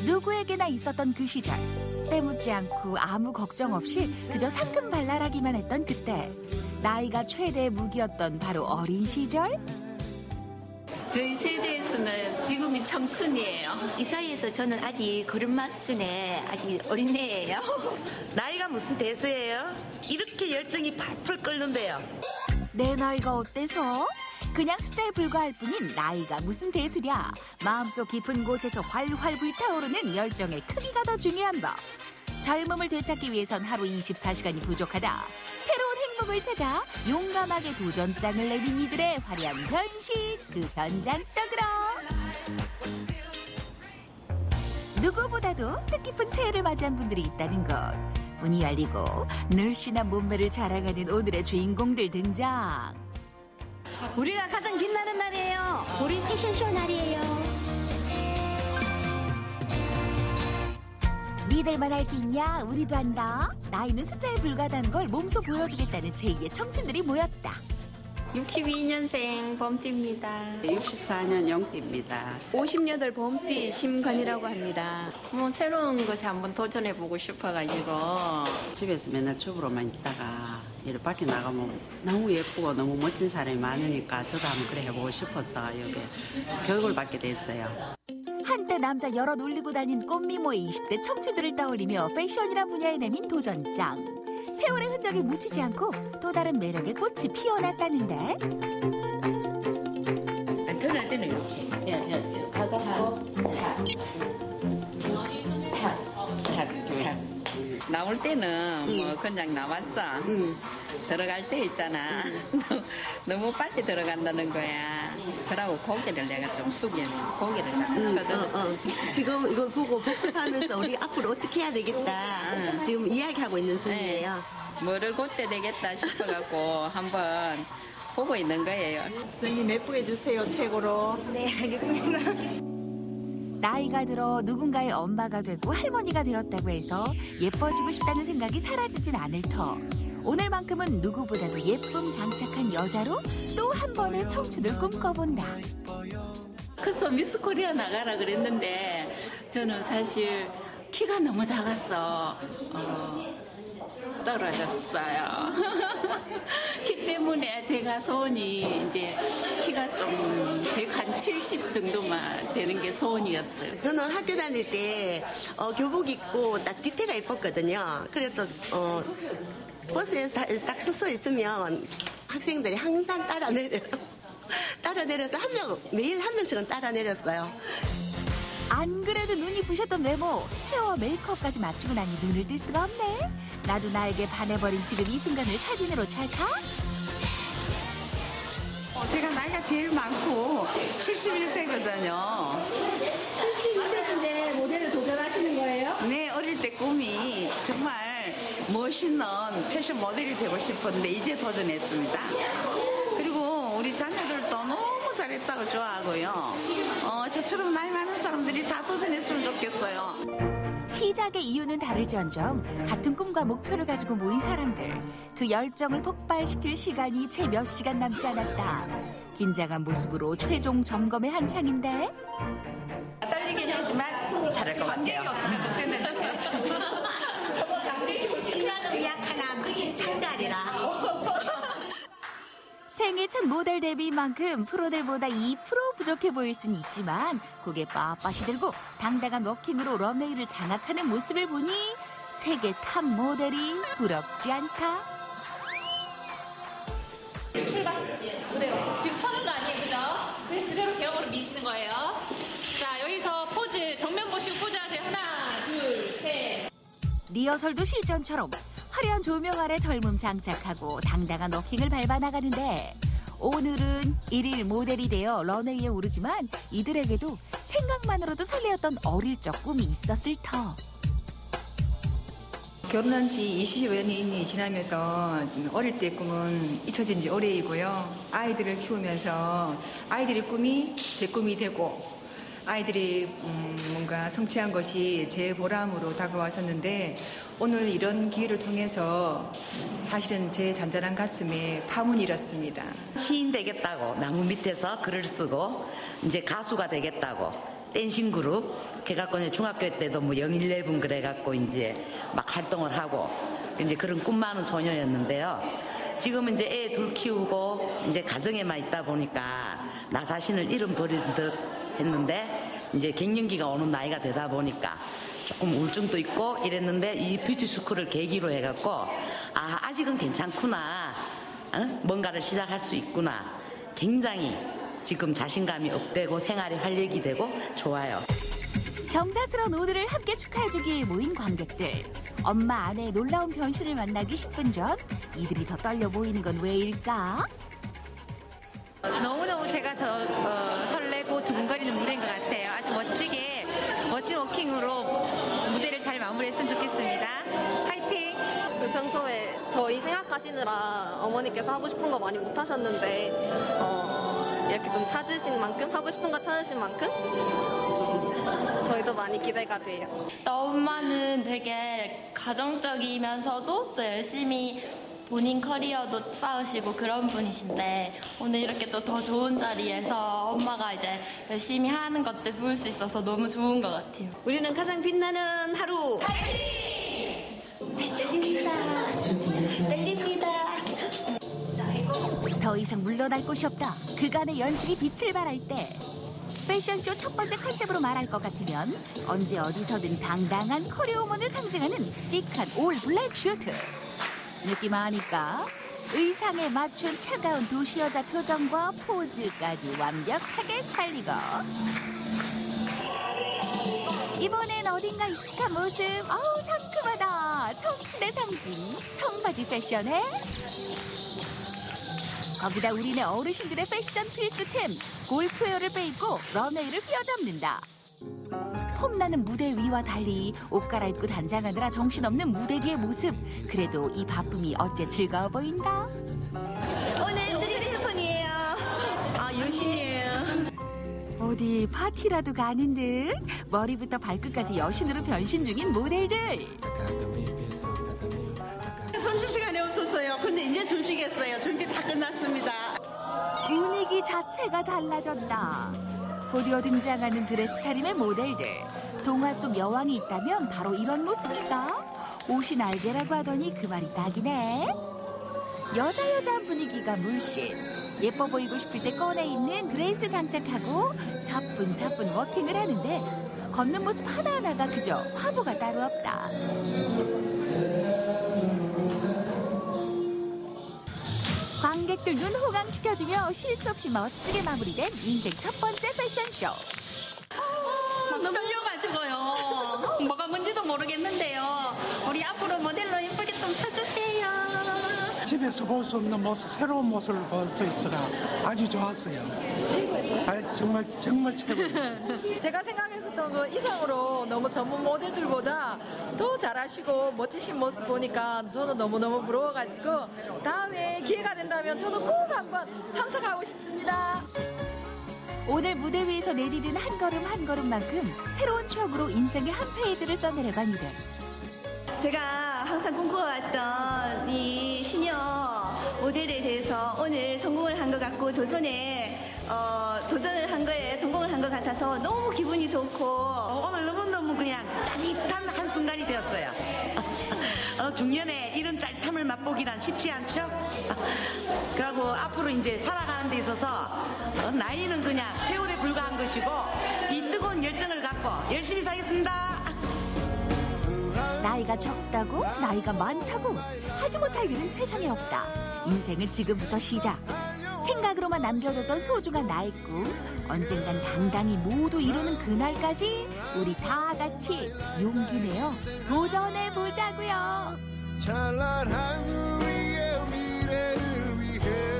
누구에게나 있었던 그 시절. 때묻지 않고 아무 걱정 없이 그저 상큼발랄하기만 했던 그때. 나이가 최대의 무기였던 바로 어린 시절? 저희 세대에서는 지금이 청춘이에요. 이 사이에서 저는 아직 걸음마 수준의 아직 어린애예요. 나이가 무슨 대수예요? 이렇게 열정이 팔풀 끓는데요. 내 나이가 어때서? 그냥 숫자에 불과할 뿐인 나이가 무슨 대수랴. 마음속 깊은 곳에서 활활 불타오르는 열정의 크기가 더 중요한 법. 젊음을 되찾기 위해선 하루 24시간이 부족하다. 새로운 행복을 찾아 용감하게 도전장을 내민 이들의 화려한 변신, 그 현장 속으로. 누구보다도 뜻깊은 새해를 맞이한 분들이 있다는 것. 문이 열리고 늘씬한 몸매를 자랑하는 오늘의 주인공들 등장. 우리가 가장 빛나는 날이에요. 우리 패션쇼 날이에요. 니들만 할 수 있냐? 우리도 한다. 나이는 숫자에 불과하다는 걸 몸소 보여주겠다는 제2의 청춘들이 모였다. 62년생 범띠입니다. 64년 영띠입니다. 58 범띠 심건이라고 합니다. 뭐 새로운 것에 한번 도전해보고 싶어가지고. 집에서 맨날 주부로만 있다가 이렇게 밖에 나가면 너무 예쁘고 너무 멋진 사람이 많으니까 저도 한번 그래 해보고 싶어서 여기 교육을 받게 됐어요. 한때 남자 여럿 올리고 다닌 꽃미모의 20대 청춘들을 떠올리며 패션이란 분야에 내민 도전장. 세월의 흔적이 묻히지 않고 또 다른 매력의 꽃이 피어났다는데. 태어날 때는 이렇게. 나올 때는 뭐 그냥 나왔어. 들어갈 때 있잖아. 너무 빨리 들어간다는 거야. 그러고 고개를 내가 좀 숙여내. 고개를 자꾸 쳐들어. 지금 이걸 보고 복습하면서 우리 앞으로 어떻게 해야 되겠다. 지금 이야기하고 있는 중이에요. 뭐를 고쳐야 되겠다 싶어갖고 한번 보고 있는 거예요. 선생님 예쁘게 해주세요, 최고로. 네, 알겠습니다. 나이가 들어 누군가의 엄마가 되고 할머니가 되었다고 해서 예뻐지고 싶다는 생각이 사라지진 않을 터. 오늘만큼은 누구보다도 예쁨 장착한 여자로 또 한 번의 청춘을 꿈꿔본다. 커서 미스 코리아 나가라 그랬는데 저는 사실 키가 너무 작았어. 떨어졌어요. 키 때문에 제가 소원이 이제 키가 좀 170 정도만 되는 게 소원이었어요. 저는 학교 다닐 때 교복 입고 딱 뒤태가 예뻤거든요. 그래서 버스에서 딱 서서 있으면 학생들이 항상 따라 내려서 매일 한 명씩은 따라 내렸어요. 안 그래도 눈이 부셨던 외모, 헤어 메이크업까지 마치고 나니 눈을 뜰 수가 없네. 나도 나에게 반해버린 지금 이 순간을 사진으로 찰까? 제가 나이가 제일 많고 71세거든요. 71세신데 모델을 도전하시는 거예요? 네, 어릴 때 꿈이 정말 멋있는 패션 모델이 되고 싶었는데 이제 도전했습니다. 그리고 우리 자녀들도 너무 잘했다고 좋아하고요. 저처럼 나이 많은 사람들이 다 도전했으면 좋겠어요. 시작의 이유는 다를지언정 같은 꿈과 목표를 가지고 모인 사람들. 그 열정을 폭발시킬 시간이 채 몇 시간 남지 않았다. 긴장한 모습으로 최종 점검의 한창인데. 떨리긴 하지만 잘할 것 같아요. 신앙을 약하나 무슨 창달이라. 생애 첫 모델 데뷔인 만큼 프로들보다 2% 부족해 보일 수는 있지만 고개 빳빳이 들고 당당한 워킹으로 런웨이를 장악하는 모습을 보니 세계 탑 모델이 부럽지 않다. 출발. 그대로. 지금 서는 거 아니에요, 그죠? 그대로 대형으로 미시는 거예요. 자, 여기서 포즈, 정면 보시고 포즈 하세요. 하나, 둘, 셋. 리허설도 실전처럼 화려한 조명 아래 젊음 장착하고 당당한 워킹을 밟아 나가는데 오늘은 일일 모델이 되어 런웨이에 오르지만 이들에게도 생각만으로도 설레었던 어릴 적 꿈이 있었을 터. 결혼한 지 20여 년이 지나면서 어릴 때 꿈은 잊혀진 지 오래이고요. 아이들을 키우면서 아이들의 꿈이 제 꿈이 되고 아이들이 뭔가 성취한 것이 제 보람으로 다가왔었는데 오늘 이런 기회를 통해서 사실은 제 잔잔한 가슴에 파문이 일었습니다. 시인 되겠다고 나무 밑에서 글을 쓰고 이제 가수가 되겠다고 댄싱 그룹 해갖고 이제 중학교 때도 뭐 영일레븐 그래갖고 이제 막 활동을 하고 이제 그런 꿈 많은 소녀였는데요. 지금 이제 애 둘 키우고 이제 가정에만 있다 보니까 나 자신을 잃어버린 듯 했는데 이제 갱년기가 오는 나이가 되다 보니까 조금 우울증도 있고 이랬는데 이 뷰티 스쿨을 계기로 해갖고 아직은 괜찮구나, 뭔가를 시작할 수 있구나, 굉장히 지금 자신감이 업되고 생활이 활력이 되고 좋아요. 경사스러운 오늘을 함께 축하해주기 위해 모인 관객들. 엄마 아내의 놀라운 변신을 만나기 10분 전 이들이 더 떨려 보이는 건 왜일까? 너무너무 제가 더 설레고 두근거리는 무대인 것 같아요. 아주 멋진 워킹으로 무대를 잘 마무리했으면 좋겠습니다. 화이팅! 평소에 저희 생각하시느라 어머니께서 하고 싶은 거 많이 못 하셨는데 이렇게 좀 찾으신 만큼, 하고 싶은 거 찾으신 만큼 좀 저희도 많이 기대가 돼요. 엄마는 되게 가정적이면서도 또 열심히 본인 커리어도 쌓으시고 그런 분이신데 오늘 이렇게 또 더 좋은 자리에서 엄마가 이제 열심히 하는 것들 볼 수 있어서 너무 좋은 것 같아요. 우리는 가장 빛나는 하루. 떨립니다. 더 이상 물러날 곳이 없다. 그간의 연습이 빛을 발할 때 패션쇼 첫 번째 컨셉으로 말할 것 같으면 언제 어디서든 당당한 커리어우먼을 상징하는 시크한 올 블랙 슈트. 느낌 아니까 의상에 맞춘 차가운 도시 여자 표정과 포즈까지 완벽하게 살리고 이번엔 어딘가 익숙한 모습. 어우 상큼하다. 청춘의 상징 청바지 패션에 거기다 우리네 어르신들의 패션 필수템 골프웨어를 빼입고 런웨이를 휘어잡는다. 폼나는 무대 위와 달리 옷 갈아입고 단장하느라 정신없는 무대 뒤의 모습. 그래도 이 바쁨이 어째 즐거워 보인다. 오늘 우리 핸폰이에요. 열심히 해요. 어디 파티라도 가는 듯 머리부터 발끝까지 여신으로 변신 중인 모델들. 숨쉴 시간이 없었어요. 근데 이제 숨 쉬겠어요. 준비 다 끝났습니다. 분위기 자체가 달라졌다. 곧이어 등장하는 드레스 차림의 모델들. 동화 속 여왕이 있다면 바로 이런 모습일까? 옷이 날개라고 하더니 그 말이 딱이네. 여자 분위기가 물씬. 예뻐 보이고 싶을 때 꺼내 입는 드레스 장착하고 사뿐사뿐 워킹을 하는데 걷는 모습 하나하나가 그저 화보가 따로 없다. 관객들 눈 호강시켜주며 쉴 수 없이 멋지게 마무리된 인생 첫 번째 패션쇼. 너무 떨려가지고요. 뭐가 뭔지도 모르겠는데요. 우리 앞으로 모델로 예쁘게 좀 서주세요. 집에서 볼 수 없는 모습, 새로운 모습을 볼 수 있어가 아주 좋았어요. 정말 최고였어요. 제가 생각했었던 그 이상으로 너무 전문 모델들보다 더 잘하시고 멋지신 모습 보니까 저도 너무너무 부러워가지고 다음에 기회가 된다면 저도 꼭 한번 참석하고 싶습니다. 오늘 무대 위에서 내디딘 한 걸음 한 걸음만큼 새로운 추억으로 인생의 한 페이지를 써내려간 이들. 제가 항상 꿈꿔왔던 이 시녀 모델에 대해서 오늘 성공을 한 것 같고 도전을 한 거에 성공을 한 것 같아서 너무 기분이 좋고 오늘 너무너무 그냥 짜릿한 한순간이 되었어요. 중년에 이런 짜릿함을 맛보기란 쉽지 않죠? 그리고 앞으로 이제 살아가는 데 있어서 나이는 그냥 세월에 불과한 것이고 이 뜨거운 열정을 갖고 열심히 살겠습니다. 나이가 적다고 나이가 많다고 하지 못할 일은 세상에 없다. 인생은 지금부터 시작. 생각으로만 남겨뒀던 소중한 나의 꿈 언젠간 당당히 모두 이루는 그날까지 우리 다 같이 용기 내어 도전해보자고요. 찬란한 우리의 미래를 위해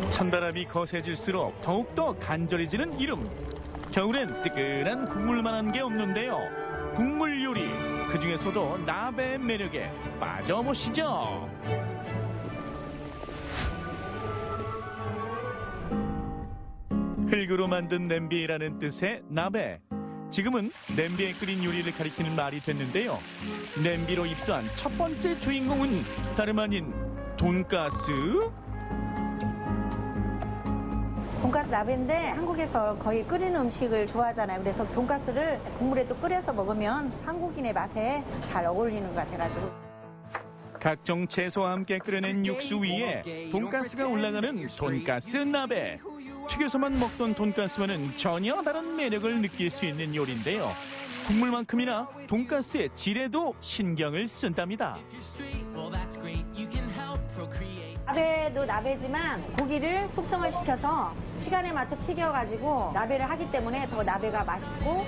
찬바람이 거세질수록 더욱더 간절해지는 이름. 겨울엔 뜨끈한 국물만한 게 없는데요. 국물 요리, 그중에서도 나베의 매력에 빠져보시죠. 흙으로 만든 냄비라는 뜻의 나베. 지금은 냄비에 끓인 요리를 가리키는 말이 됐는데요. 냄비로 입수한 첫 번째 주인공은 다름 아닌 돈가스? 돈가스 나베인데 한국에서 거의 끓이는 음식을 좋아하잖아요. 그래서 돈가스를 국물에 또 끓여서 먹으면 한국인의 맛에 잘 어울리는 것 같아가지고. 각종 채소와 함께 끓여낸 육수 위에 돈가스가 올라가는 돈가스 나베. 튀겨서만 먹던 돈가스와는 전혀 다른 매력을 느낄 수 있는 요리인데요. 국물만큼이나 돈가스의 질에도 신경을 쓴답니다. 나베도 나베지만 고기를 숙성을 시켜서 시간에 맞춰 튀겨가지고 나베를 하기 때문에 더 나베가 맛있고.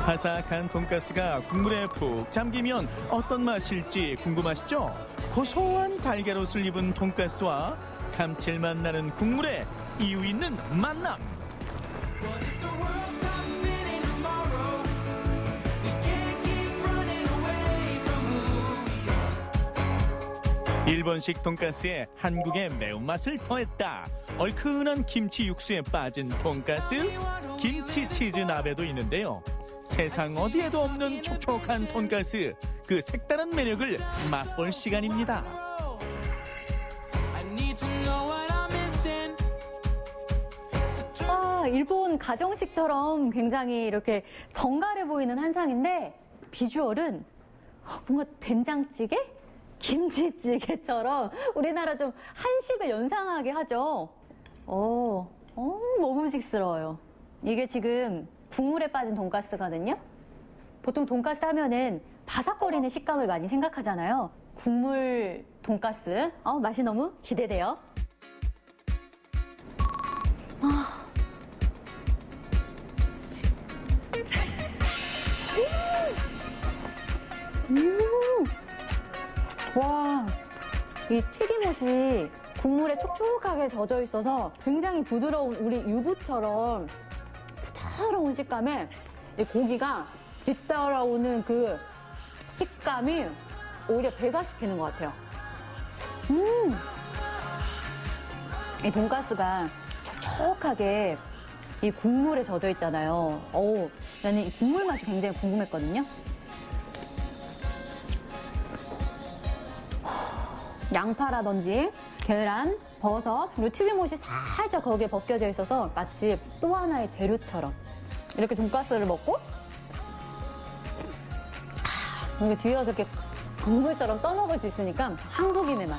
바삭한 돈가스가 국물에 푹 잠기면 어떤 맛일지 궁금하시죠? 고소한 달걀옷을 입은 돈가스와 감칠맛 나는 국물에 이유 있는 만남. 일본식 돈가스에 한국의 매운맛을 더했다. 얼큰한 김치 육수에 빠진 돈가스, 김치 치즈 나베도 있는데요. 세상 어디에도 없는 촉촉한 돈가스, 그 색다른 매력을 맛볼 시간입니다. 일본 가정식처럼 굉장히 이렇게 정갈해 보이는 한상인데 비주얼은 뭔가 된장찌개? 김치찌개처럼 우리나라 좀 한식을 연상하게 하죠. 먹음직스러워요. 이게 지금 국물에 빠진 돈가스거든요. 보통 돈가스 하면은 바삭거리는 식감을 많이 생각하잖아요. 국물 돈가스, 맛이 너무 기대돼요. 와, 이 튀김옷이 국물에 촉촉하게 젖어 있어서 굉장히 부드러운 우리 유부처럼 부드러운 식감에 이 고기가 뒤따라오는 그 식감이 오히려 배가시키는 것 같아요. 이 돈가스가 촉촉하게 이 국물에 젖어 있잖아요. 나는 이 국물 맛이 굉장히 궁금했거든요. 양파라든지 계란, 버섯, 그리고 튀김옷이 살짝 거기에 벗겨져 있어서 마치 또 하나의 재료처럼 이렇게 돈가스를 먹고 이게 뒤에서 이렇게 국물처럼 떠먹을 수 있으니까 한국인의 맛.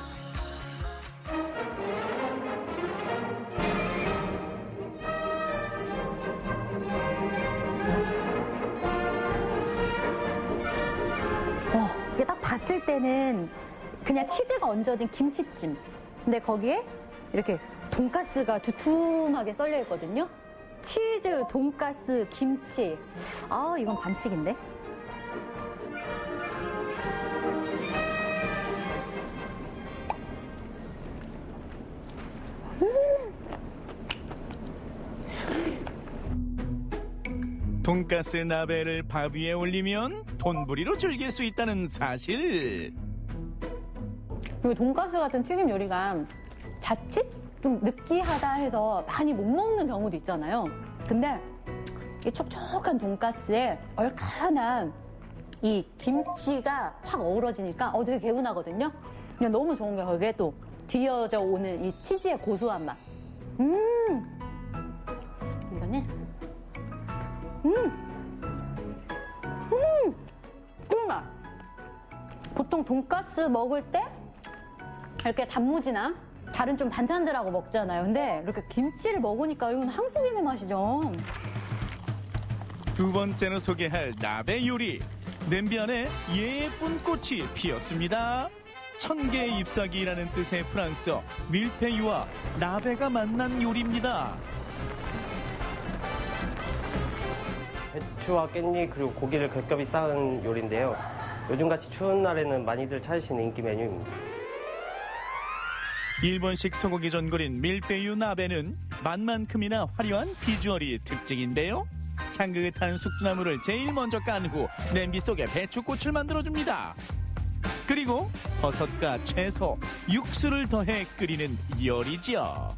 이게 딱 봤을 때는 그냥 치즈가 얹어진 김치찜. 근데 거기에 이렇게 돈가스가 두툼하게 썰려 있거든요. 치즈, 돈가스, 김치. 이건 반칙인데? 돈가스 나베를 밥 위에 올리면 돈부리로 즐길 수 있다는 사실. 그 돈가스 같은 튀김 요리가 자칫 좀 느끼하다 해서 많이 못 먹는 경우도 있잖아요. 근데 이 촉촉한 돈가스에 얼큰한 이 김치가 확 어우러지니까 되게 개운하거든요. 그냥 너무 좋은 게 거기에 또 뒤어져 오는 이 치즈의 고소한 맛. 이거는 꿀맛. 보통 돈가스 먹을 때 이렇게 단무지나 다른 좀 반찬들하고 먹잖아요. 근데 이렇게 김치를 먹으니까 이건 한국인의 맛이죠. 두 번째로 소개할 나베 요리. 냄비 안에 예쁜 꽃이 피었습니다. 천개의 잎사귀라는 뜻의 프랑스어 밀페유와 나베가 만난 요리입니다. 배추와 깻잎 그리고 고기를 겹겹이 쌓은 요리인데요. 요즘같이 추운 날에는 많이들 찾으시는 인기 메뉴입니다. 일본식 소고기 전골인 밀페유 나베는 맛만큼이나 화려한 비주얼이 특징인데요. 향긋한 숙주나물을 제일 먼저 깐 후 냄비 속에 배추꽃을 만들어줍니다. 그리고 버섯과 채소, 육수를 더해 끓이는 요리지요.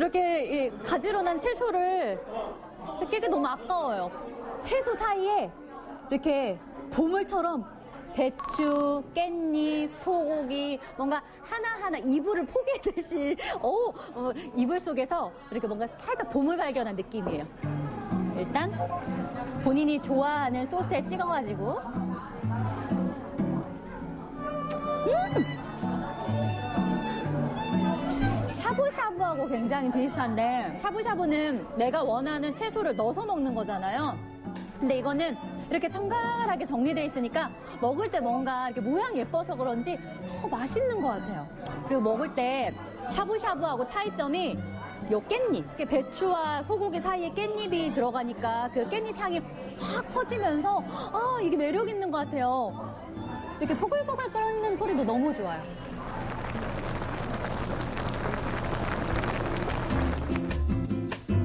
이렇게 가지로 난 채소를 깨기 너무 아까워요. 채소 사이에 이렇게 보물처럼 배추, 깻잎, 소고기 뭔가 하나하나 이불을 포개듯이 이불 속에서 이렇게 뭔가 살짝 보물 발견한 느낌이에요. 일단 본인이 좋아하는 소스에 찍어가지고 샤브샤브하고 굉장히 비슷한데 샤브샤브는 내가 원하는 채소를 넣어서 먹는 거잖아요. 근데 이거는 이렇게 청갈하게 정리되어 있으니까 먹을 때 뭔가 이렇게 모양이 예뻐서 그런지 더 맛있는 것 같아요. 그리고 먹을 때 샤브샤브하고 차이점이 요 깻잎, 배추와 소고기 사이에 깻잎이 들어가니까 그 깻잎 향이 확 퍼지면서 이게 매력 있는 것 같아요. 이렇게 포글포글 끓는 소리도 너무 좋아요.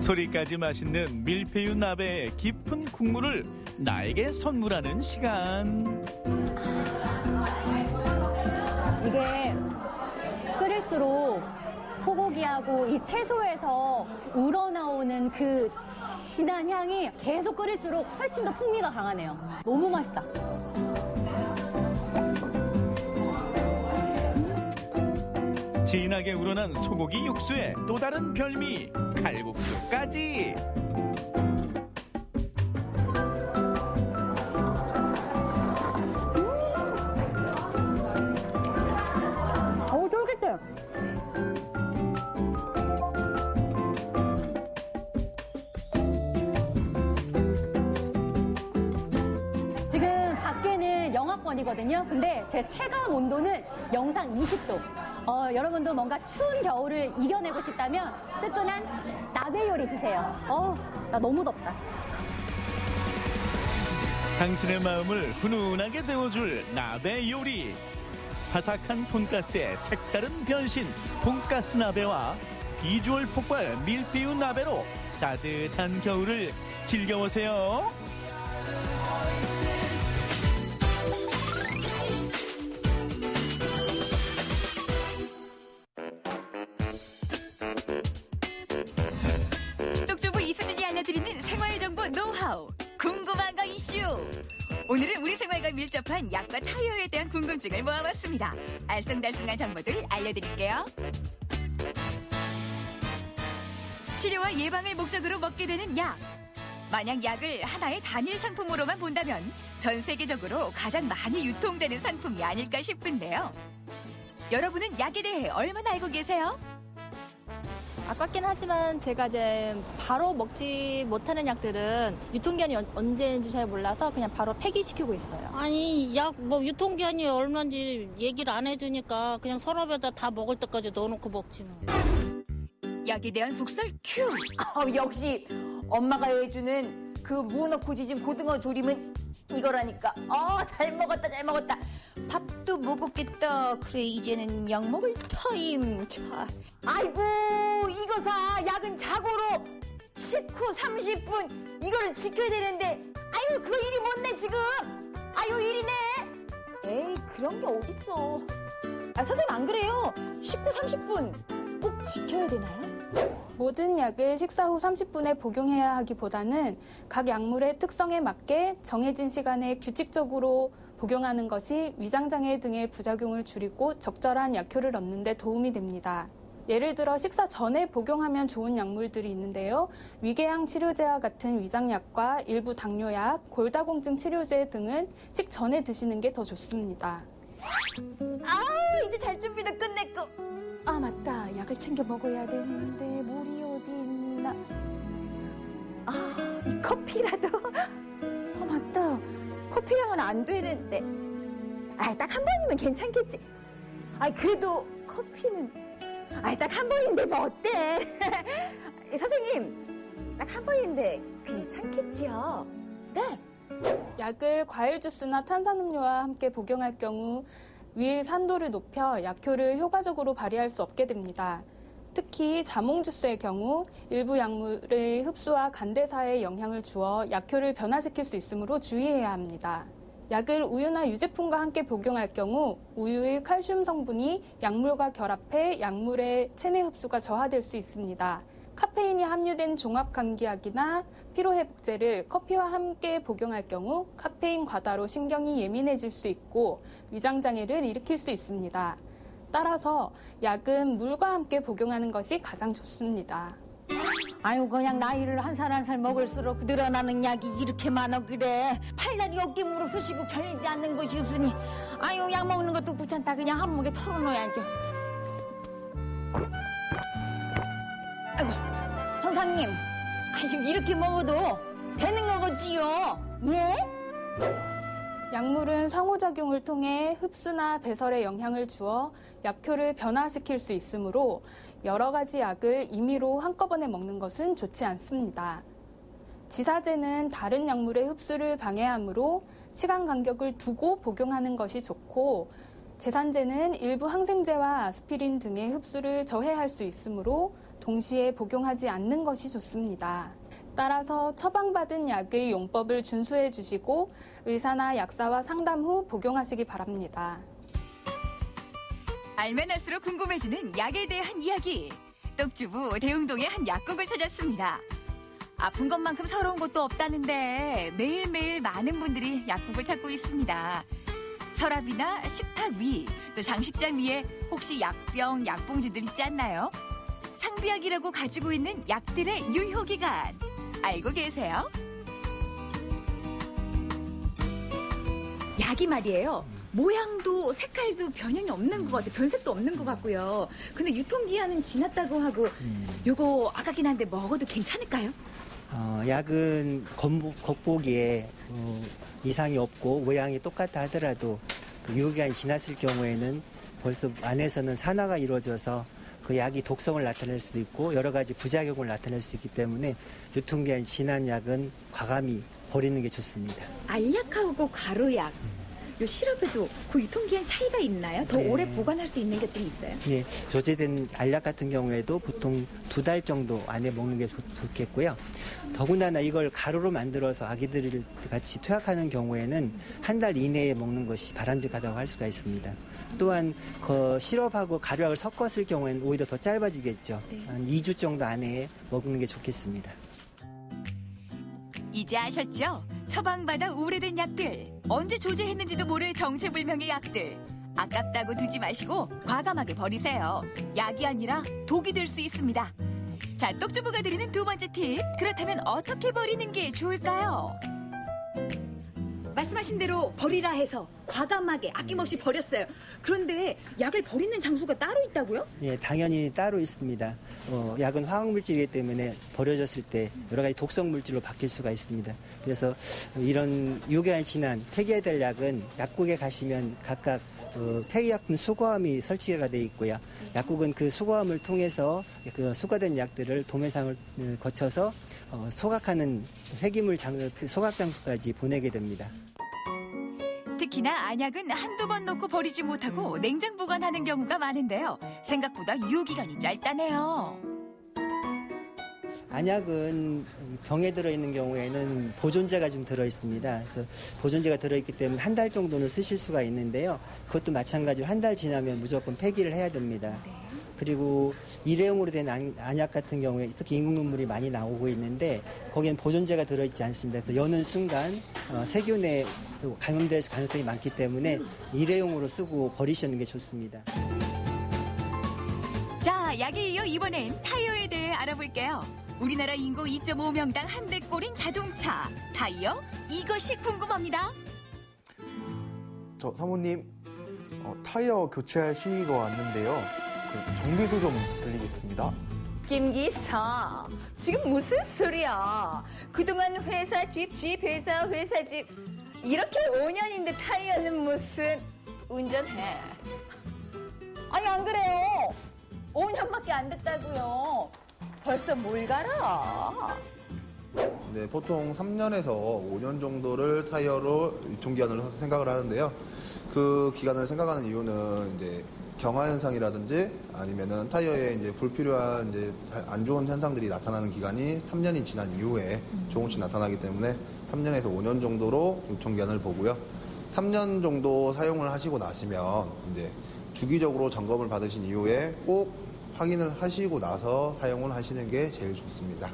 소리까지 맛있는 밀푀유 나베의 깊은 국물을 나에게 선물하는 시간. 이게 끓일수록 소고기하고 이 채소에서 우러나오는 그 진한 향이 계속 끓일수록 훨씬 더 풍미가 강하네요. 너무 맛있다. 진하게 우러난 소고기 육수에 또 다른 별미 칼국수까지. 어우, 쫄깃해. 지금 밖에는 영하권이거든요. 근데 제 체감 온도는 영상 20도. 여러분도 뭔가 추운 겨울을 이겨내고 싶다면 뜨끈한 나베 요리 드세요. 나 너무 덥다. 당신의 마음을 훈훈하게 데워줄 나베 요리. 바삭한 돈가스의 색다른 변신 돈가스 나베와 비주얼 폭발 밀푀유 나베로 따뜻한 겨울을 즐겨보세요. 똑주부 이수진이 알려드리는 생활정보 노하우 궁금한 거 이슈. 오늘은 우리 생활과 밀접한 약과 타이어에 대한 궁금증을 모아봤습니다. 알쏭달쏭한 정보들 알려드릴게요. 치료와 예방을 목적으로 먹게 되는 약. 만약 약을 하나의 단일 상품으로만 본다면 전 세계적으로 가장 많이 유통되는 상품이 아닐까 싶은데요. 여러분은 약에 대해 얼마나 알고 계세요? 아깝긴 하지만 제가 이제 바로 먹지 못하는 약들은 유통기한이 언제인지 잘 몰라서 그냥 바로 폐기시키고 있어요. 아니 약 뭐 유통기한이 얼마인지 얘기를 안 해주니까 그냥 서랍에다 다 먹을 때까지 넣어놓고 먹지 뭐. 약에 대한 속설 큐. 역시 엄마가 해주는 그 무 넣고 지진 고등어 조림은 이거라니까. 잘 먹었다 잘 먹었다. 밥도 먹었겠다. 그래 이제는 약 먹을 타임. 자, 아이고 이거 사. 약은 자고로 식후 30분 이거를 지켜야 되는데 아유 그거 일이 못내 지금. 아유 일이네. 에이 그런 게 어딨어. 선생님 안 그래요. 식후 30분 꼭 지켜야 되나요? 모든 약을 식사 후 30분에 복용해야 하기보다는 각 약물의 특성에 맞게 정해진 시간에 규칙적으로 복용하는 것이 위장장애 등의 부작용을 줄이고 적절한 약효를 얻는 데 도움이 됩니다. 예를 들어 식사 전에 복용하면 좋은 약물들이 있는데요. 위궤양 치료제와 같은 위장약과 일부 당뇨약, 골다공증 치료제 등은 식전에 드시는 게 더 좋습니다. 이제 잘 준비도 끝냈고. 맞다. 약을 챙겨 먹어야 되는데 물이 어디 있나. 이 커피라도. 맞다. 커피랑은 안 되는데. 딱 한 번이면 괜찮겠지. 그래도 커피는. 딱 한 번인데 뭐 어때? 선생님, 딱 한 번인데 괜찮겠죠? 네. 약을 과일 주스나 탄산음료와 함께 복용할 경우 위의 산도를 높여 약효를 효과적으로 발휘할 수 없게 됩니다. 특히 자몽 주스의 경우 일부 약물의 흡수와 간대사에 영향을 주어 약효를 변화시킬 수 있으므로 주의해야 합니다. 약을 우유나 유제품과 함께 복용할 경우 우유의 칼슘 성분이 약물과 결합해 약물의 체내 흡수가 저하될 수 있습니다. 카페인이 함유된 종합 감기약이나 피로회복제를 커피와 함께 복용할 경우 카페인 과다로 신경이 예민해질 수 있고 위장장애를 일으킬 수 있습니다. 따라서 약은 물과 함께 복용하는 것이 가장 좋습니다. 아유 그냥 나이를 한 살 한 살 먹을수록 늘어나는 약이 이렇게 많아 그래. 팔다리 어깨 무릎 쑤시고 편리지 않는 것이 없으니 아유 약 먹는 것도 귀찮다. 그냥 한 목에 털어놓아야죠. 아이고 선생님 아유 이렇게 먹어도 되는 거겠지요. 예? 약물은 상호작용을 통해 흡수나 배설에 영향을 주어 약효를 변화시킬 수 있으므로 여러 가지 약을 임의로 한꺼번에 먹는 것은 좋지 않습니다. 지사제는 다른 약물의 흡수를 방해하므로 시간 간격을 두고 복용하는 것이 좋고 제산제는 일부 항생제와 아스피린 등의 흡수를 저해할 수 있으므로 동시에 복용하지 않는 것이 좋습니다. 따라서 처방받은 약의 용법을 준수해 주시고 의사나 약사와 상담 후 복용하시기 바랍니다. 알면 알수록 궁금해지는 약에 대한 이야기. 떡주부 대흥동의 한 약국을 찾았습니다. 아픈 것만큼 서러운 것도 없다는데 매일매일 많은 분들이 약국을 찾고 있습니다. 서랍이나 식탁 위, 또 장식장 위에 혹시 약병, 약봉지들 있지 않나요? 상비약이라고 가지고 있는 약들의 유효기간 알고 계세요? 약이 말이에요. 모양도 색깔도 변형이 없는 것 같아요. 변색도 없는 것 같고요. 근데 유통기한은 지났다고 하고 요거 아깝긴 한데 먹어도 괜찮을까요? 약은 겉보기에 이상이 없고 모양이 똑같다 하더라도 그 유효기간이 지났을 경우에는 벌써 안에서는 산화가 이루어져서 그 약이 독성을 나타낼 수도 있고 여러 가지 부작용을 나타낼 수 있기 때문에 유통기한이 지난 약은 과감히 버리는 게 좋습니다. 알약하고 가루약, 요 시럽에도 그 유통기한 차이가 있나요? 더 네. 오래 보관할 수 있는 것들이 있어요? 네, 조제된 알약 같은 경우에도 보통 2달 정도 안에 먹는 게 좋겠고요. 더군다나 이걸 가루로 만들어서 아기들 같이 투약하는 경우에는 1달 이내에 먹는 것이 바람직하다고 할 수가 있습니다. 또한 그 시럽하고 가루약을 섞었을 경우에는 오히려 더 짧아지겠죠. 네. 한 2주 정도 안에 먹는 게 좋겠습니다. 이제 아셨죠? 처방받아 오래된 약들, 언제 조제했는지도 모를 정체불명의 약들. 아깝다고 두지 마시고 과감하게 버리세요. 약이 아니라 독이 될 수 있습니다. 자, 떡주부가 드리는 두 번째 팁. 그렇다면 어떻게 버리는 게 좋을까요? 말씀하신 대로 버리라 해서 과감하게 아낌없이 버렸어요. 그런데 약을 버리는 장소가 따로 있다고요? 예, 당연히 따로 있습니다. 약은 화학물질이기 때문에 버려졌을 때 여러 가지 독성 물질로 바뀔 수가 있습니다. 그래서 이런 유효기간이 지난 폐기해야 될 약은 약국에 가시면 각각 폐기약품 수거함이 설치가 되어 있고요. 약국은 그 수거함을 통해서 그 수거된 약들을 도매상을 거쳐서 소각하는 폐기물 소각 장소까지 보내게 됩니다. 특히나 안약은 한두 번 넣고 버리지 못하고 냉장 보관하는 경우가 많은데요. 생각보다 유효기간이 짧다네요. 안약은 병에 들어있는 경우에는 보존제가 좀 들어있습니다. 그래서 보존제가 들어있기 때문에 1달 정도는 쓰실 수가 있는데요. 그것도 마찬가지로 1달 지나면 무조건 폐기를 해야 됩니다. 그리고 일회용으로 된 안약 같은 경우에 특히 인공 눈물이 많이 나오고 있는데 거기엔 보존제가 들어있지 않습니다. 그래서 여는 순간 세균에 감염될 가능성이 많기 때문에 일회용으로 쓰고 버리시는 게 좋습니다. 자, 약에 이어 이번엔 타이어에 대해 알아볼게요. 우리나라 인구 2.5명당 한 대 꼴인 자동차, 타이어, 이것이 궁금합니다. 저 사모님, 타이어 교체할 시기가 왔는데요. 그 정비소 좀 들리겠습니다. 김기사, 지금 무슨 소리야? 그동안 회사 집, 집, 회사, 회사 집. 이렇게 5년인데 타이어는 무슨 운전해. 아니, 안 그래요. 5년밖에 안 됐다고요. 벌써 뭘 갈아? 네, 보통 3년에서 5년 정도를 타이어로 유통기한으로 생각을 하는데요. 그 기간을 생각하는 이유는 이제 경화 현상이라든지 아니면은 타이어에 이제 불필요한 이제 안 좋은 현상들이 나타나는 기간이 3년이 지난 이후에 조금씩 나타나기 때문에 3년에서 5년 정도로 유통기한을 보고요. 3년 정도 사용을 하시고 나시면 이제 주기적으로 점검을 받으신 이후에 꼭 확인을 하시고 나서 사용을 하시는 게 제일 좋습니다.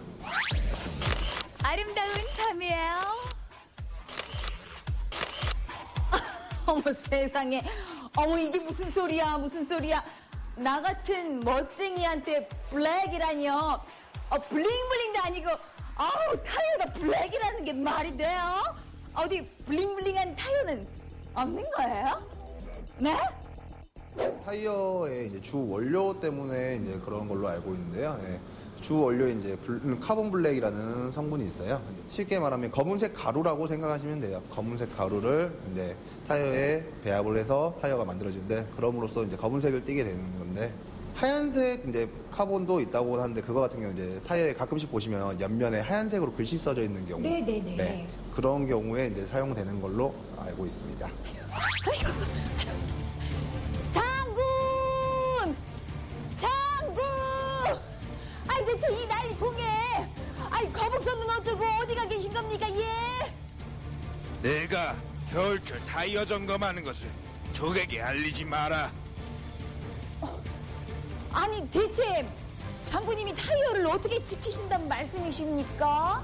아름다운 밤이에요. 어머 세상에. 어머 이게 무슨 소리야 무슨 소리야. 나 같은 멋쟁이한테 블랙이라니요. 블링블링도 아니고 타이어가 블랙이라는 게 말이 돼요? 어디 블링블링한 타이어는 없는 거예요? 네? 타이어의 이제 주 원료 때문에 이제 그런 걸로 알고 있는데요. 예. 주 원료에 이제 카본 블랙이라는 성분이 있어요. 쉽게 말하면 검은색 가루라고 생각하시면 돼요. 검은색 가루를 이제 타이어에 배합을 해서 타이어가 만들어지는데, 그럼으로써 이제 검은색을 띠게 되는 건데, 하얀색 이제 카본도 있다고 하는데, 그거 같은 경우 이제 타이어에 가끔씩 보시면 옆면에 하얀색으로 글씨 써져 있는 경우, 네네네. 네, 그런 경우에 이제 사용되는 걸로 알고 있습니다. 아이 대체 이 난리 통해. 아이 거북선은 어쩌고 어디가 계신 겁니까 예? 내가 겨울철 타이어 점검하는 것을 조객에 알리지 마라. 아니 대체 장군님이 타이어를 어떻게 지키신다는 말씀이십니까?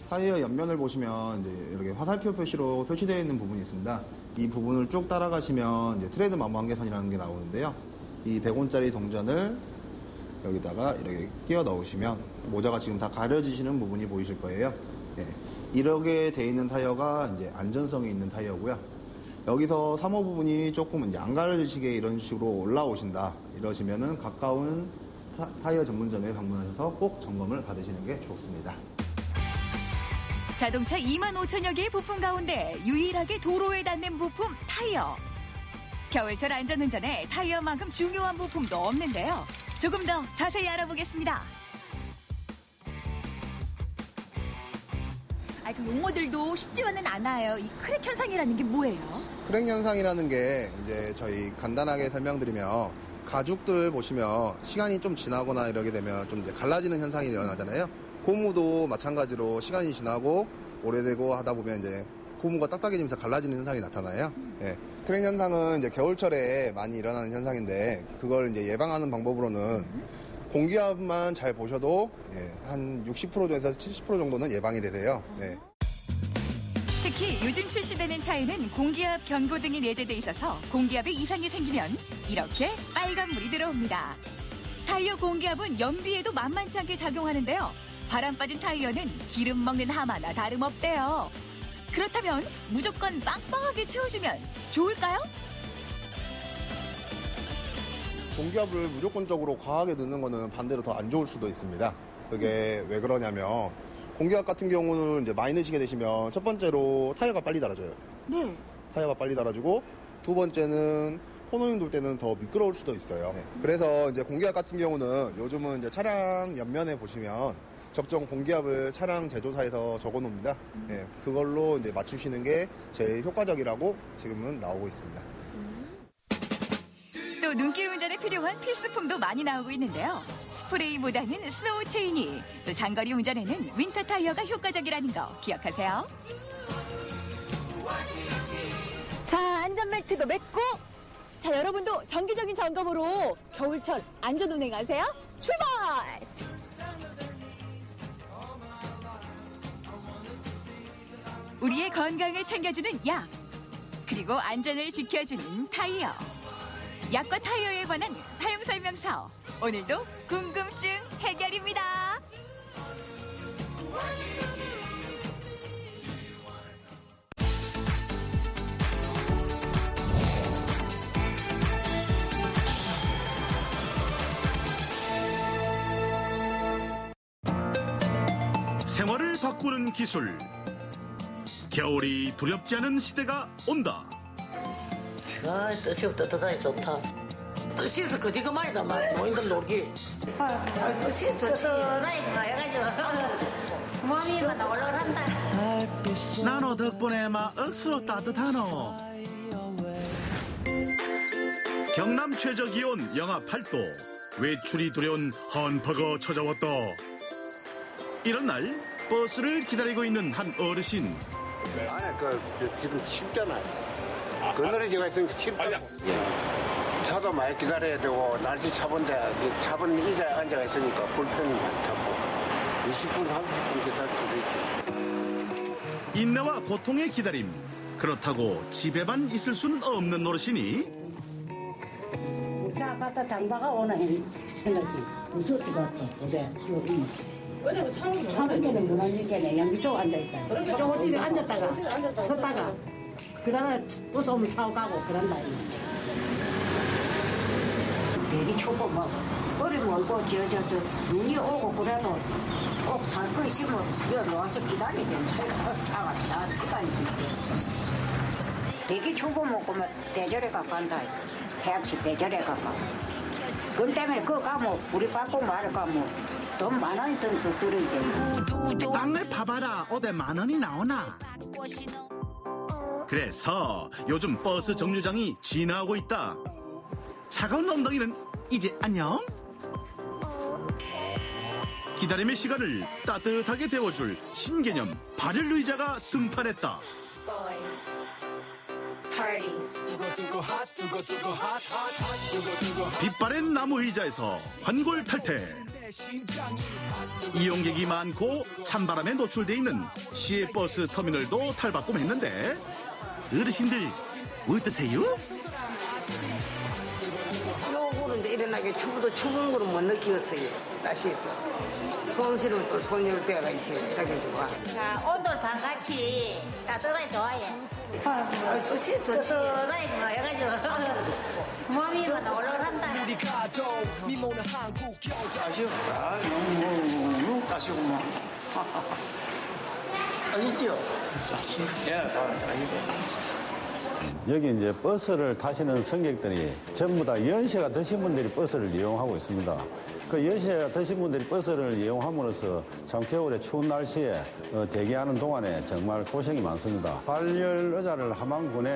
타이어 옆면을 보시면 이제 이렇게 화살표 표시로 표시되어 있는 부분이 있습니다. 이 부분을 쭉 따라가시면 이제 트레드 마모한계선이라는 게 나오는데요. 이 100원짜리 동전을 여기다가 이렇게 끼워 넣으시면 모자가 지금 다 가려지시는 부분이 보이실 거예요. 예. 이렇게 돼 있는 타이어가 이제 안전성이 있는 타이어고요. 여기서 3호 부분이 조금 이제 안 가려지시게 이런 식으로 올라오신다 이러시면은 가까운 타이어 전문점에 방문하셔서 꼭 점검을 받으시는 게 좋습니다. 자동차 25,000여 개의 부품 가운데 유일하게 도로에 닿는 부품 타이어. 겨울철 안전운전에 타이어만큼 중요한 부품도 없는데요. 조금 더 자세히 알아보겠습니다. 그 용어들도 쉽지만은 않아요. 이 크랙 현상이라는 게 뭐예요? 크랙 현상이라는 게 이제 저희 간단하게 설명드리면, 가죽들 보시면 시간이 좀 지나거나 이러게 되면 좀 이제 갈라지는 현상이 일어나잖아요. 고무도 마찬가지로 시간이 지나고 오래되고 하다 보면 이제 고무가 딱딱해지면서 갈라지는 현상이 나타나요. 예. 크랙 현상은 이제 겨울철에 많이 일어나는 현상인데, 그걸 이제 예방하는 방법으로는 공기압만 잘 보셔도 한 60%에서 70% 정도는 예방이 되세요. 네. 특히 요즘 출시되는 차에는 공기압 경고등이 내재돼 있어서 공기압에 이상이 생기면 이렇게 빨간불이 들어옵니다. 타이어 공기압은 연비에도 만만치 않게 작용하는데요. 바람 빠진 타이어는 기름 먹는 하마나 다름없대요. 그렇다면 무조건 빵빵하게 채워주면 좋을까요? 공기압을 무조건적으로 과하게 넣는 거는 반대로 더 안 좋을 수도 있습니다. 그게 왜 그러냐면, 공기압 같은 경우는 이제 많이 넣으시게 되시면 첫 번째로 타이어가 빨리 닳아져요. 네. 타이어가 빨리 닳아지고, 두 번째는 코너링 돌 때는 더 미끄러울 수도 있어요. 네. 그래서 이제 공기압 같은 경우는 요즘은 이제 차량 옆면에 보시면 적정 공기압을 차량 제조사에서 적어 놓습니다. 네. 그걸로 이제 맞추시는 게 제일 효과적이라고 지금은 나오고 있습니다. 또 눈길 운전에 필요한 필수품도 많이 나오고 있는데요. 스프레이보다는 스노우 체인이, 또 장거리 운전에는 윈터 타이어가 효과적이라는 거 기억하세요. 자, 안전벨트도 맸고, 자, 여러분도 정기적인 점검으로 겨울철 안전운행하세요. 출발! 우리의 건강을 챙겨주는 약, 그리고 안전을 지켜주는 타이어. 약과 타이어에 관한 사용 설명서, 오늘도 궁금증 해결입니다. 생활을 바꾸는 기술. 겨울이 두렵지 않은 시대가 온다. 뜻이 뜨뜻하니 좋다. 뜻이 있어 그지그만이다 말 노인들 놀기. 뜻이 좋지. 뜨뜻하니까 해가지고 몸이 막 올라간다. 나노 덕분에 막 억수로 따뜻하노. 경남 최저 기온 영하 8도. 외출이 두려운 한파가 찾아왔다. 이런 날 버스를 기다리고 있는 한 어르신. 아니, 지금 춥잖아요. 그늘에지가 있으니까 춥다고. 차도 많이 기다려야 되고, 날씨 차본데, 차본 의자에 앉아 있으니까 불편이 많다고. 20분, 30분 기다릴 수도 있죠. 인내와 고통의 기다림. 그렇다고 집에만 있을 순 없는 노릇이니. 차 갖다 장바가 오나 생각이 무섭지 같아. 어제 차분게는 무난하게 양기 쪽 앉아있다. 저 어디에 앉았다가 섰다가 그러다가 버스 오면 타고 가고 그런다. 되게 춥고 뭐 머리 멀고 저 눈이 오고 그래도 꼭 살 거 있으면 여기 와서 기다려야 되는 차가 시간이 있대. 되게 춥고 먹고 막 대절에 가고 간다. 태양시 대절에 가고. 그것 때문에 그거 가면 우리 바꾸고 말을 가면 돈 10,000원 더 들어야 돼. 땅을 봐봐라. 어디 10,000원이 나오나. 그래서 요즘 버스 정류장이 진화하고 있다. 차가운 엉덩이는 이제 안녕. 기다림의 시간을 따뜻하게 데워줄 신개념 발열 의자가 등판했다. 빛바랜 나무 의자에서 환골 탈태. 이용객이 많고 찬바람에 노출돼 있는 시외버스 터미널도 탈바꿈했는데 어르신들 어떠세요? 요거는 이제 일어나게 추워도 추운 거는 못 느끼겠어요. 날씨에서. 손 실으면 또 손을 때가 이렇게 해가지고. 자, 온돌 반같이 따뜻하게 좋아해. 뜻이 좋지. 따뜻하게 뭐 해가지고 몸이 막 올라간다. 아쉬웠다. 너무 아쉬구만. 아시지요? 예, 아시죠. 여기 이제 버스를 타시는 승객들이 전부 다 연세가 드신 분들이 버스를 이용하고 있습니다. 그 연세가 드신 분들이 버스를 이용함으로써 참 겨울에 추운 날씨에 대기하는 동안에 정말 고생이 많습니다. 발열 의자를 함안군에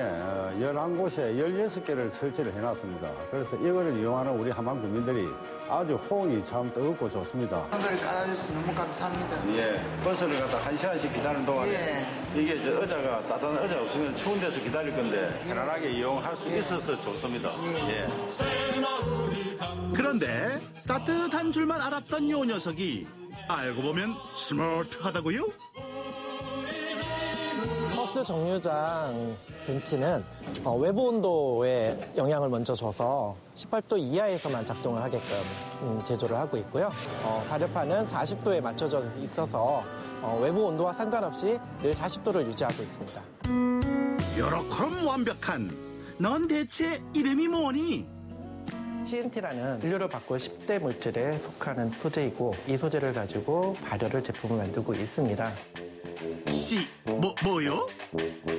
11곳에 16개를 설치를 해놨습니다. 그래서 이거를 이용하는 우리 함안 국민들이 아주 호응이 참 뜨겁고 좋습니다. 오늘 깔아줘서 너무 감사합니다. 예, 버스를 갖다 1시간씩 기다리는 동안에 이게 저 의자가 따뜻한 의자 없으면 추운 데서 기다릴 건데 편안하게 이용할 수 있어서 좋습니다. 예. 그런데 따뜻한 줄만 알았던 요 녀석이 알고 보면 스마트하다고요? 버스 정류장 벤치는 외부 온도에 영향을 먼저 줘서 18도 이하에서만 작동을 하게끔 제조를 하고 있고요. 발열판은 40도에 맞춰져 있어서 외부 온도와 상관없이 늘 40도를 유지하고 있습니다. 요렇게 완벽한 넌 대체 이름이 뭐니? CNT라는 인류를 바꿀 10대 물질에 속하는 소재이고 이 소재를 가지고 발열을 제품을 만들고 있습니다. 뭐요?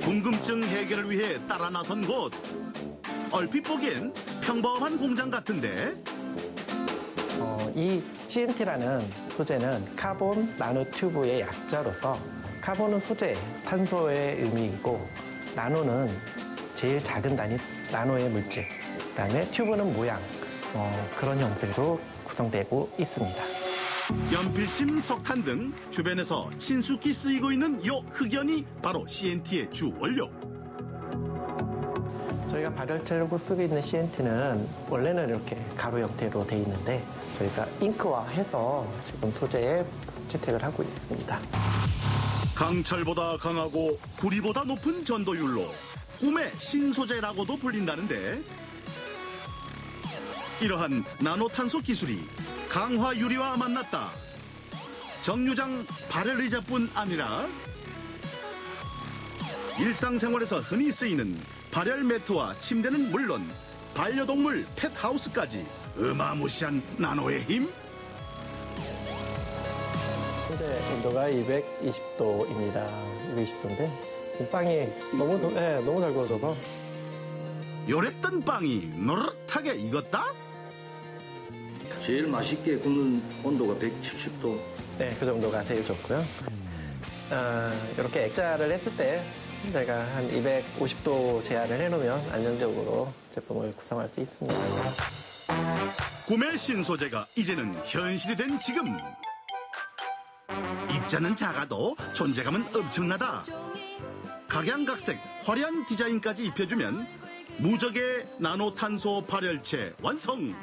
궁금증 해결을 위해 따라 나선 곳. 얼핏 보기엔 평범한 공장 같은데. 이 CNT라는 소재는 카본 나노튜브의 약자로서 카본은 소재, 탄소의 의미이고 나노는 제일 작은 단위 나노의 물질, 그다음에 튜브는 모양, 그런 형태로 구성되고 있습니다. 연필심, 석탄 등 주변에서 친숙히 쓰이고 있는 요 흑연이 바로 CNT의 주 원료. 저희가 발열체로 쓰고 있는 CNT는 원래는 이렇게 가루 형태로 돼 있는데 저희가 잉크화해서 지금 소재에 채택을 하고 있습니다. 강철보다 강하고 구리보다 높은 전도율로 꿈의 신소재라고도 불린다는데 이러한 나노탄소 기술이 강화 유리와 만났다. 정류장 발열 의자뿐 아니라 일상생활에서 흔히 쓰이는 발열 매트와 침대는 물론 반려동물 펫하우스까지 어마무시한 나노의 힘. 현재 온도가 220도입니다. 220도인데 빵이 너무 잘 구워져서 요랬던 빵이 노릇하게 익었다? 제일 맛있게 굽는 온도가 170도. 네, 그 정도가 제일 좋고요. 이렇게 액자를 했을 때 저희가 한 250도 제한을 해놓으면 안정적으로 제품을 구성할 수 있습니다. 꿈의 신소재가 이제는 현실이 된 지금 입자는 작아도 존재감은 엄청나다. 각양각색 화려한 디자인까지 입혀주면 무적의 나노탄소 발열체 완성.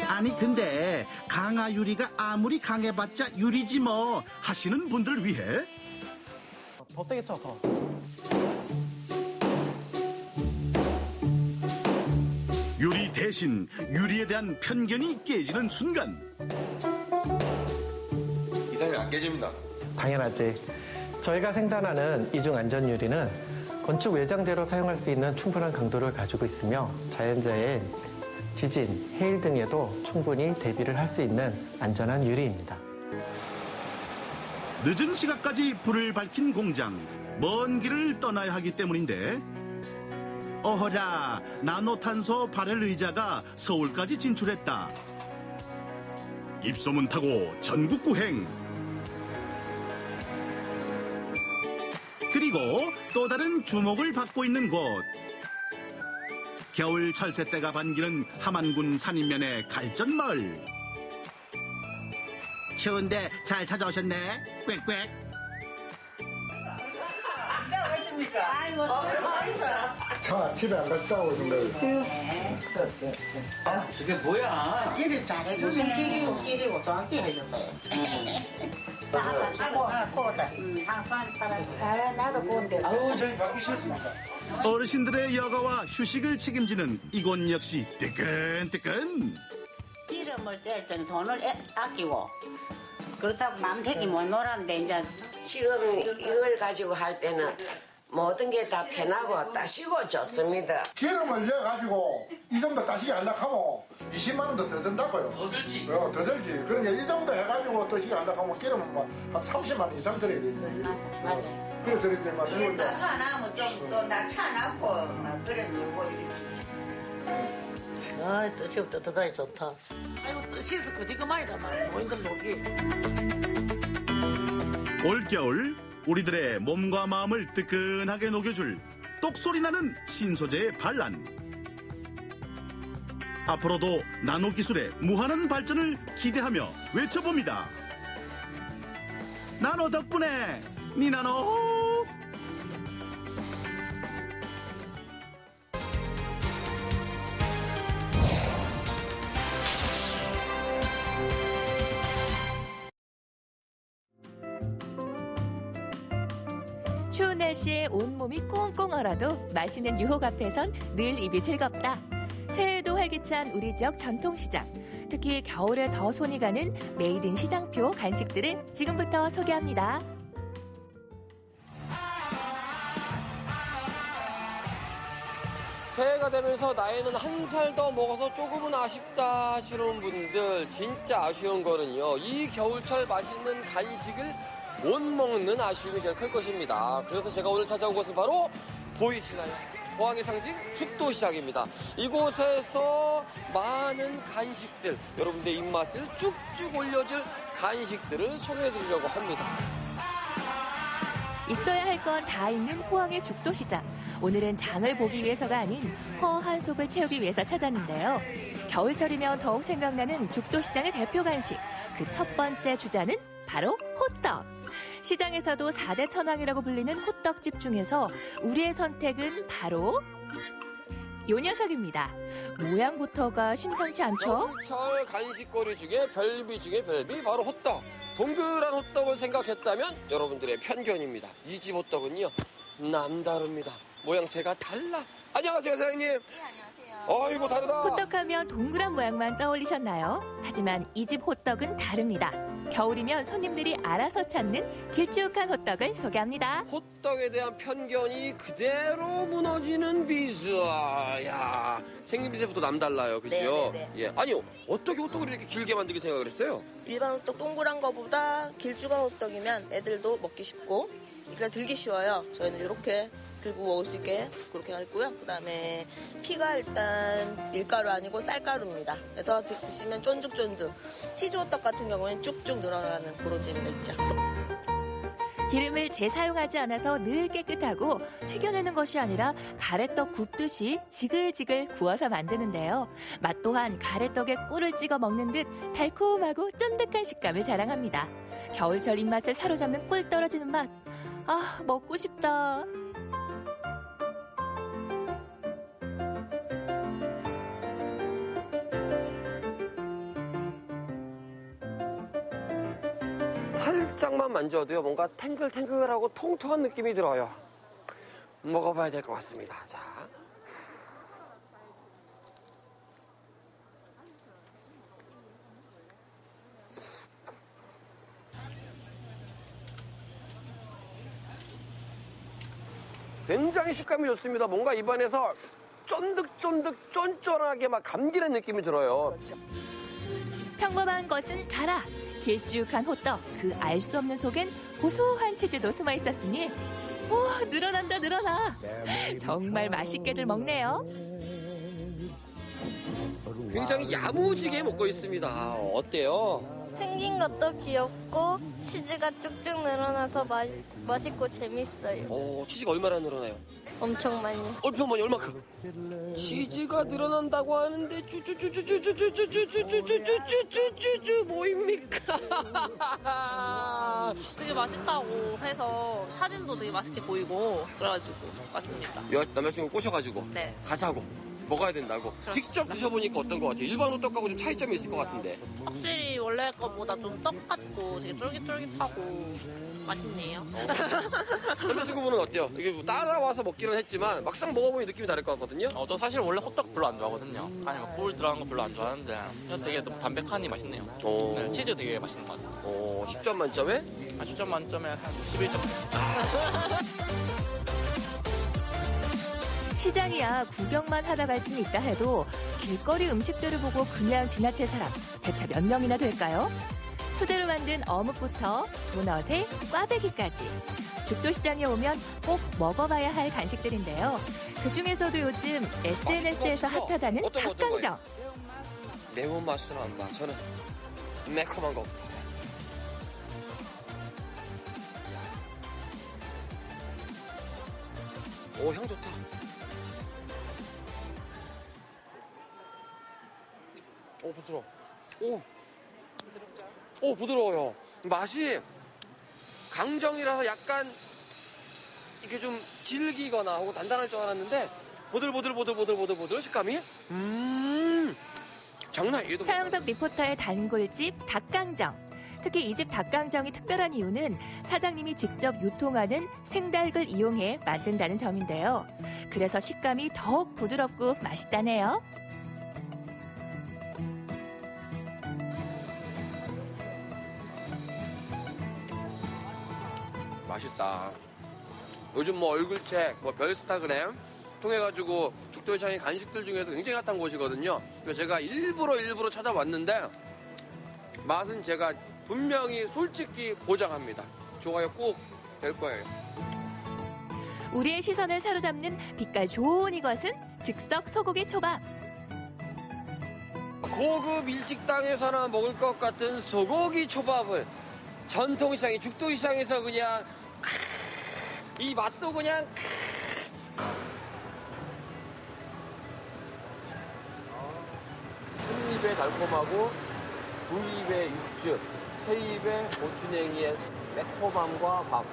아니 근데 강화 유리가 아무리 강해봤자 유리지 뭐 하시는 분들을 위해 더 세게 쳐, 더. 유리 대신 유리에 대한 편견이 깨지는 순간. 이상이 안 깨집니다. 당연하지. 저희가 생산하는 이중 안전 유리는 건축 외장재로 사용할 수 있는 충분한 강도를 가지고 있으며 자연재해, 지진, 해일 등에도 충분히 대비를 할 수 있는 안전한 유리입니다. 늦은 시각까지 불을 밝힌 공장, 먼 길을 떠나야 하기 때문인데 어허라, 나노탄소 발열 의자가 서울까지 진출했다. 입소문 타고 전국 구행. 그리고 또 다른 주목을 받고 있는 곳. 겨울 철새떼가 반기는 함안군 산인면의 갈전마을. 추운데 잘 찾아오셨네. 꽥꽥. 안녕하십니까? 아이고, 자, 집에 안 갔다 오신 거예요? 저게 뭐야? 일을 잘해주네. 끼리고 또 안 끼해줬다. 나도 고운데. 아우, 저희 바뀌셨습니다. 어르신들의 여가와 휴식을 책임지는 이곳 역시 뜨끈뜨끈. 기름을 뗄 때는 돈을 아끼고 그렇다고 맘대기 못 놀았는데 이제 지금 이걸 가지고 할 때는 모든 게 다 편하고 따시고 좋습니다. 기름을 넣어가지고 이 정도 따시게 하려고 하면 20만 원도 더 든다고요. 더 들지? 더 들지. 그러니까 이 정도 해가지고 따시게 하려고 하면 기름은 뭐 한 30만 원 이상 들어야 되죠. 맞아요. 그래 드리지만 이게 따서 안 하면 좀 또 낮춰놓고 그래 놀고 이러지. 아, 뜻이 없다. 대단히 좋다. 아이고, 뜻이 있어. 지금만이다. 모인들 놀기. 올겨울 우리들의 몸과 마음을 뜨끈하게 녹여줄 똑소리 나는 신소재의 반란. 앞으로도 나노기술의 무한한 발전을 기대하며 외쳐봅니다. 나노 덕분에 니나노. 추운 날씨에 온몸이 꽁꽁 얼어도 맛있는 유혹 앞에선 늘 입이 즐겁다. 새해에도 활기찬 우리 지역 전통시장. 특히 겨울에 더 손이 가는 메이드인 시장표 간식들을 지금부터 소개합니다. 새해가 되면서 나이는 한 살 더 먹어서 조금은 아쉽다 하시는 분들, 진짜 아쉬운 거는요, 이 겨울철 맛있는 간식을 못 먹는 아쉬움이 제일 클 것입니다. 그래서 제가 오늘 찾아온 곳은 바로 보이시나요? 포항의 상징 죽도시장입니다. 이곳에서 많은 간식들, 여러분들 입맛을 쭉쭉 올려줄 간식들을 소개해드리려고 합니다. 있어야 할 건 다 있는 포항의 죽도시장. 오늘은 장을 보기 위해서가 아닌 허한 속을 채우기 위해서 찾았는데요. 겨울철이면 더욱 생각나는 죽도시장의 대표 간식. 그 첫 번째 주자는 바로 호떡. 시장에서도 4대 천왕이라고 불리는 호떡집 중에서 우리의 선택은 바로 요 녀석입니다. 모양부터가 심상치 않죠? 겨울철 간식거리 중에 별비 중에 별비, 바로 호떡. 동그란 호떡을 생각했다면 여러분들의 편견입니다. 이 집 호떡은요, 남다릅니다. 모양새가 달라. 안녕하세요, 사장님. 네, 안녕하세요. 아이고, 다르다. 호떡하면 동그란 모양만 떠올리셨나요? 하지만 이 집 호떡은 다릅니다. 겨울이면 손님들이 알아서 찾는 길쭉한 호떡을 소개합니다. 호떡에 대한 편견이 그대로 무너지는 비주. 야, 생김새부터 남달라요, 그죠? 네네네. 예, 아니요, 어떻게 호떡을 이렇게 길게 만들게 생각을 했어요? 일반 호떡 동그란 거보다 길쭉한 호떡이면 애들도 먹기 쉽고 일단 들기 쉬워요. 저희는 이렇게 들고 먹을 수 있게 그렇게 했고요. 그다음에 피가 일단 밀가루 아니고 쌀가루입니다. 그래서 드시면 쫀득쫀득. 치즈 호떡 같은 경우에는 쭉쭉 늘어나는 그런 재미가 있죠. 기름을 재사용하지 않아서 늘 깨끗하고 튀겨내는 것이 아니라 가래떡 굽듯이 지글지글 구워서 만드는데요. 맛 또한 가래떡에 꿀을 찍어 먹는 듯 달콤하고 쫀득한 식감을 자랑합니다. 겨울철 입맛을 사로잡는 꿀 떨어지는 맛. 아, 먹고 싶다. 살짝만 만져도요, 뭔가 탱글탱글하고 통통한 느낌이 들어요. 먹어봐야 될 것 같습니다. 자. 굉장히 식감이 좋습니다. 뭔가 입안에서 쫀득쫀득 쫀쫀하게 막 감기는 느낌이 들어요. 평범한 것은 가라. 길쭉한 호떡, 그 알 수 없는 속엔 고소한 치즈도 숨어 있었으니 우와, 늘어난다 늘어나. 정말 맛있게들 먹네요. 굉장히 야무지게 먹고 있습니다. 어때요? 생긴 것도 귀엽고 치즈가 쭉쭉 늘어나서 맛있고 재밌어요. 오, 치즈가 얼마나 늘어나요? 엄청 많이. 얼마나 많이 얼마큼? 치즈가 늘어난다고 하는데 쭈쭈쭈쭈쭈쭈쭈쭈쭈쭈쭈쭈쭈쭈 뭐입니까? 되게 맛있다고 해서 사진도 되게 맛있게 보이고 그래가지고 왔습니다. 남자친구 꼬셔가지고 네. 가자고 먹어야 된다고. 직접 드셔보니까 어떤 것 같아요? 일반 호떡하고 좀 차이점이 있을 것 같은데. 확실히 원래 것보다 좀 떡 같고 되게 쫄깃쫄깃하고 맛있네요. 남자친구분은 어때요? 이게 뭐 따라와서 먹기는 했지만 막상 먹어보니 느낌이 다를 것 같거든요. 저 사실 원래 호떡 별로 안 좋아하거든요. 아니 꿀 들어간 거 별로 안 좋아하는데 되게 담백하니 맛있네요. 네, 치즈 되게 맛있는 것 같아요. 10점 만점에? 10점 만점에 한 11점. 시장이야 구경만 하다 갈 수는 있다 해도 길거리 음식들을 보고 그냥 지나칠 사람 대체 몇 명이나 될까요? 수제로 만든 어묵부터 도넛에 꽈배기까지 죽도시장에 오면 꼭 먹어봐야 할 간식들인데요. 그중에서도 요즘 SNS에서 핫하다는 닭강정. 매운맛은 안 봐. 저는 매콤한 거부터. 오, 향 좋다. 오, 부드러워. 오, 부드러워요. 맛이 강정이라서 약간 이렇게 좀 질기거나 혹은 단단할 줄 알았는데 보들보들 식감이 장난 아니에요. 서영석 리포터의 단골집 닭강정. 특히 이 집 닭강정이 특별한 이유는 사장님이 직접 유통하는 생닭을 이용해 만든다는 점인데요. 그래서 식감이 더욱 부드럽고 맛있다네요. 맛있다. 요즘 뭐 얼굴책, 뭐 별스타그램 통해가지고 죽도시장의 간식들 중에도 굉장히 핫한 곳이거든요. 그래서 제가 일부러 찾아왔는데 맛은 제가 분명히 솔직히 보장합니다. 좋아요 꼭 될 거예요. 우리의 시선을 사로잡는 빛깔 좋은 이것은 즉석 소고기 초밥. 고급 일식당에서나 먹을 것 같은 소고기 초밥을 전통시장이 죽도시장에서 그냥 이 맛도 그냥 한 입에 달콤하고 두 입에 육즙, 세 입에 고추냉이의 매콤함과 밥.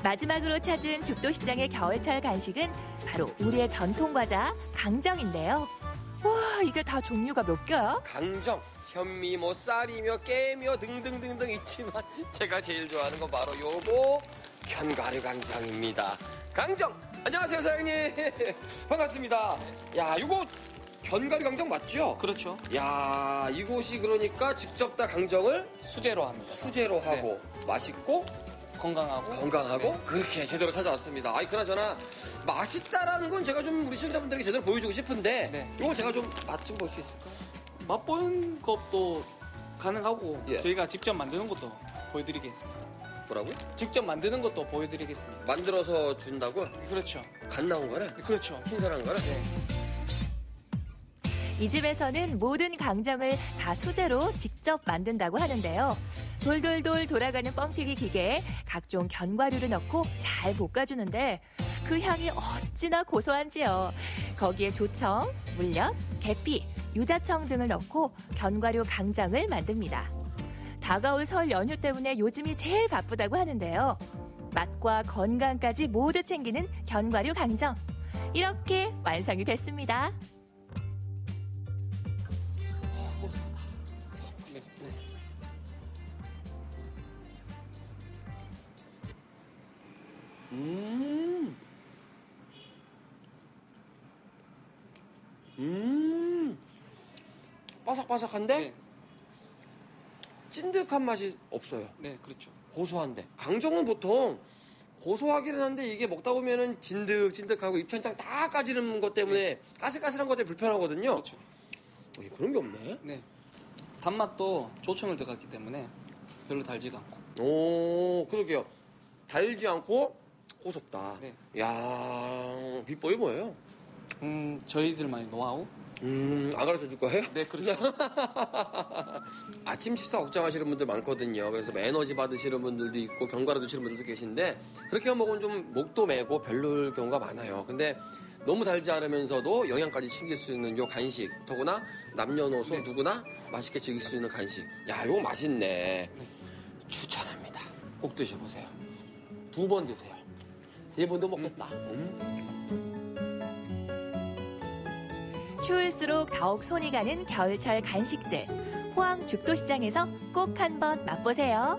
마지막으로 찾은 죽도시장의 겨울철 간식은 바로 우리의 전통 과자 강정인데요. 와, 이게 다 종류가 몇 개야? 강정, 현미, 뭐 쌀이며 깨며 등등등등 있지만 제가 제일 좋아하는 건 바로 요거 견과류 강정입니다. 강정! 안녕하세요 사장님. 반갑습니다. 야, 이거 견과류 강정 맞죠? 그렇죠. 야, 이곳이 그러니까 직접 다 강정을 수제로 합니다. 수제로 하고 네. 맛있고 건강하고 네. 그렇게 제대로 찾아왔습니다. 아이, 그나저나 맛있다라는 건 제가 좀 우리 시청자분들에게 제대로 보여주고 싶은데 네. 이거 제가 좀 맛 좀 볼 수 있을까요? 맛보는 것도 가능하고 예. 저희가 직접 만드는 것도 보여드리겠습니다. 뭐라고요? 직접 만드는 것도 보여드리겠습니다. 만들어서 준다고요? 그렇죠. 갓 나온 거네? 그렇죠. 신선한 거네? 네. 이 집에서는 모든 강정을 다 수제로 직접 만든다고 하는데요. 돌돌돌 돌아가는 뻥튀기 기계에 각종 견과류를 넣고 잘 볶아주는데 그 향이 어찌나 고소한지요. 거기에 조청, 물엿, 계피, 유자청 등을 넣고 견과류 강정을 만듭니다. 다가올 설 연휴 때문에 요즘이 제일 바쁘다고 하는데요. 맛과 건강까지 모두 챙기는 견과류 강정. 이렇게 완성이 됐습니다. 바삭바삭한데 찐득한 맛이 없어요. 네, 그렇죠. 고소한데 강정은 보통 고소하기는 한데 이게 먹다 보면은 진득진득하고 입천장 다 까지는 것 때문에 까슬까슬한 것 때문에 불편하거든요. 그렇죠. 그런 게 없네. 네. 단맛도 조청을 들어갔기 때문에 별로 달지도 않고. 오, 그러게요. 달지 않고 고소다. 네. 야, 비법이 뭐예요? 저희들만의 노하우. 안 가르쳐 줄 거예요? 네, 그렇죠. 아침 식사 걱정하시는 분들 많거든요. 그래서 에너지 받으시는 분들도 있고 견과류 드시는 분들도 계신데 그렇게 먹으면 좀 목도 메고 별로일 경우가 많아요. 근데 너무 달지 않으면서도 영양까지 챙길 수 있는 요 간식, 더구나 남녀노소 네. 누구나 맛있게 즐길 수 있는 간식. 야, 이거 맛있네. 네. 추천합니다. 꼭 드셔보세요. 2번 드세요. 3번도 먹겠다. 추울수록 더욱 손이 가는 겨울철 간식들. 포항 죽도시장에서 꼭 한번 맛보세요.